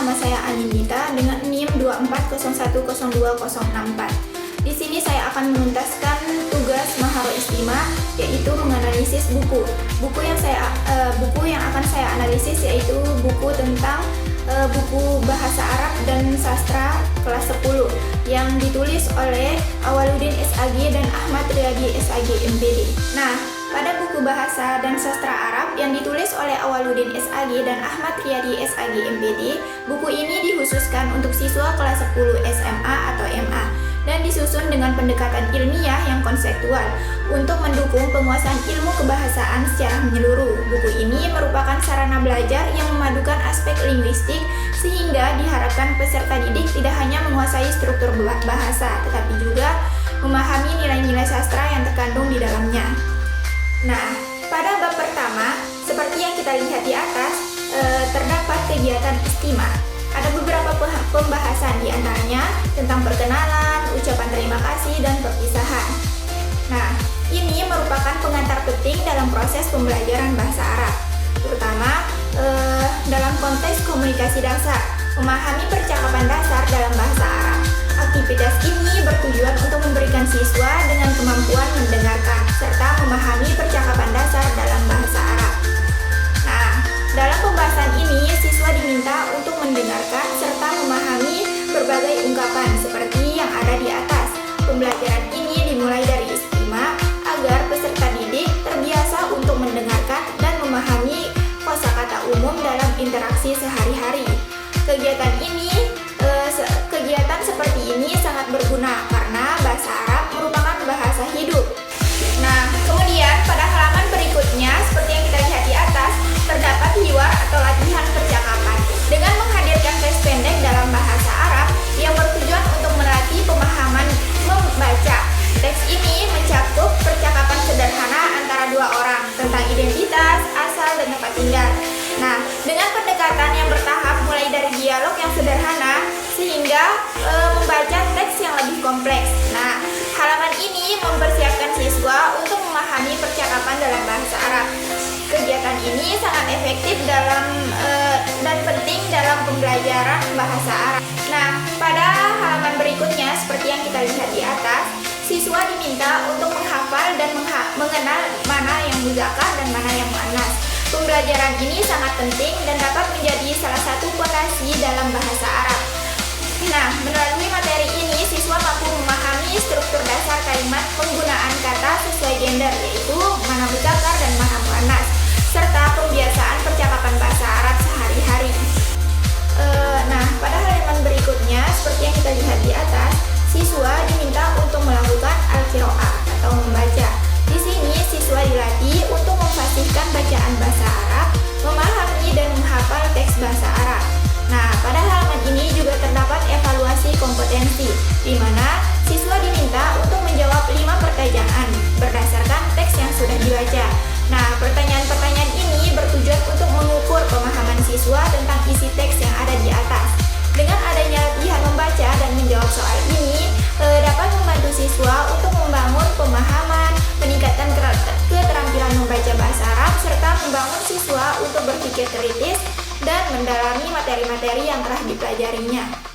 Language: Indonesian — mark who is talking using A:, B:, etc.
A: nama saya Anindita dengan NIM 240102064. Di sini saya akan menuntaskan tugas Maharo Istima, yaitu menganalisis buku. Buku yang akan saya analisis yaitu buku tentang buku Bahasa Arab dan Sastra kelas 10 yang ditulis oleh Awaludin SAG dan Ahmad Riyadi SAG MPD. Nah, pada buku Bahasa dan Sastra Arab yang ditulis oleh Awaludin SAG dan Ahmad Riyadi SAG MPD, buku ini dikhususkan untuk siswa kelas 10 SMA atau MA dan disusun dengan pendekatan ilmiah yang konseptual untuk mendukung penguasaan ilmu kebahasaan secara menyeluruh. Buku ini merupakan sarana belajar yang memadukan aspek linguistik sehingga diharapkan peserta didik tidak hanya menguasai struktur bahasa, tetapi juga memahami nilai-nilai sastra yang terkandung di dalamnya. Nah, pada bab pertama, seperti yang kita lihat di atas, terdapat kegiatan istima. Ada beberapa pembahasan, di antaranya tentang perkenalan, ucapan terima kasih, dan perpisahan. Nah, ini merupakan pengantar penting dalam proses pembelajaran bahasa Arab, terutama dalam konteks komunikasi dasar, memahami percakapan dasar dalam bahasa Arab. Aktivitas ini bertujuan untuk memberikan siswa dengan kemampuan mendengarkan serta memahami percakapan dasar dalam bahasa Arab. Nah, dalam pembahasan ini, siswa diminta untuk mendengarkan serta memahami berbagai ungkapan seperti yang ada di atas. Pembelajaran ini dimulai dari istima agar peserta didik terbiasa untuk mendengarkan dan memahami kosakata umum dalam interaksi sehari-hari. Kegiatan seperti ini sangat berguna karena bahasa Arab merupakan bahasa hidup. Nah, kemudian pada halaman berikutnya, seperti yang kita lihat di atas, terdapat hiwar atau latihan percakapan dengan menghadirkan teks pendek dalam bahasa Arab yang bertujuan untuk melatih pemahaman membaca. Teks ini mencakup percakapan sederhana antara dua orang tentang identitas, asal, dan tempat tinggal. Nah, dengan pendekatan yang bertahap mulai dari dialog yang sederhana sehingga membaca teks yang lebih kompleks. Nah, halaman ini mempersiapkan siswa untuk memahami percakapan dalam bahasa Arab. Kegiatan ini sangat efektif dan penting dalam pembelajaran bahasa Arab. Nah, pada halaman berikutnya, seperti yang kita lihat di atas, siswa diminta untuk menghafal dan mengenal mana yang muzakkar dan mana yang muannas. Pembelajaran ini sangat penting dan dapat menjadi salah satu fondasi dalam bahasa Arab. Nah, melalui materi ini, siswa mampu memahami struktur dasar kalimat penggunaan kata sesuai gender, yaitu mana muzakkar dan mana muannas, serta pembiasaan percakapan bahasa Arab sehari-hari. Nah, pada halaman berikutnya, seperti yang kita lihat di atas, siswa diminta untuk melakukan al-qiraah atau membaca. Di sini, siswa dilatih untuk memfasihkan bacaan bahasa Arab, memahami dan menghafal teks bahasa Arab. Nah, pada halaman ini juga terdapat evaluasi kompetensi, di mana siswa diminta untuk menjawab 5 pertanyaan berdasarkan teks yang sudah dibaca. Nah, pertanyaan-pertanyaan ini bertujuan untuk mengukur pemahaman siswa tentang isi teks yang ada di atas. Dengan adanya latihan membaca dan menjawab soal ini, dapat membantu siswa untuk membangun pemahaman, meningkatkan keterampilan membaca bahasa Arab, serta membangun siswa untuk berpikir kritis dan mendalami materi-materi yang telah dipelajarinya.